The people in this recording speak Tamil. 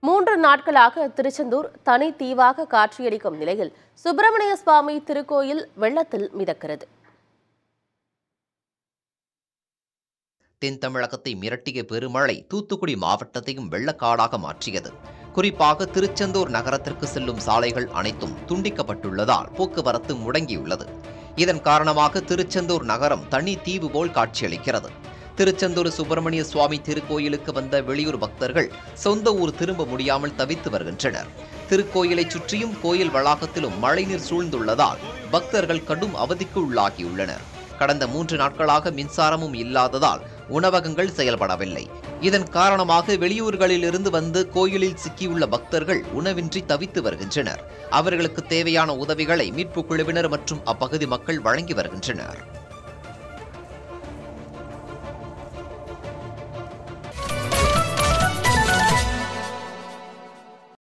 3 நாட்களாக திருச்செந்தூர் தனி தீவாக காட்சியளிக்கும் நிலையில் சுப்பிரமணிய சுவாமி திருக்கோயில் வெள்ளத்தில் மிதக்கிறது. தென் தமிழகத்தை மிரட்டிய பெருமழை தூத்துக்குடி மாவட்டத்தையும் வெள்ளக்காடாக மாற்றியது. குறிப்பாக திருச்செந்தூர் நகரத்திற்கு செல்லும் சாலைகள் அனைத்தும் துண்டிக்கப்பட்டுள்ளதால் போக்குவரத்து முடங்கியுள்ளது. இதன் காரணமாக திருச்செந்தூர் நகரம் தனி தீவு போல் காட்சியளிக்கிறது. திருச்செந்தூர் சுப்பிரமணிய சுவாமி திருக்கோயிலுக்கு வந்த வெளியூர் பக்தர்கள் சொந்த ஊர் திரும்ப முடியாமல் தவித்து வருகின்றனர். திருக்கோயிலை சுற்றியும் கோயில் வளாகத்திலும் மழைநீர் சூழ்ந்துள்ளதால் பக்தர்கள் கடும் அவதிக்கு உள்ளாகியுள்ளனர். கடந்த 3 நாட்களாக மின்சாரமும் இல்லாததால் உணவகங்கள் செயல்படவில்லை. இதன் காரணமாக வெளியூர்களிலிருந்து வந்து கோயிலில் சிக்கியுள்ள பக்தர்கள் உணவின்றி தவித்து வருகின்றனர். அவர்களுக்கு தேவையான உதவிகளை மீட்புக் குழுவினர் மற்றும் அப்பகுதி மக்கள் வழங்கி வருகின்றனர்.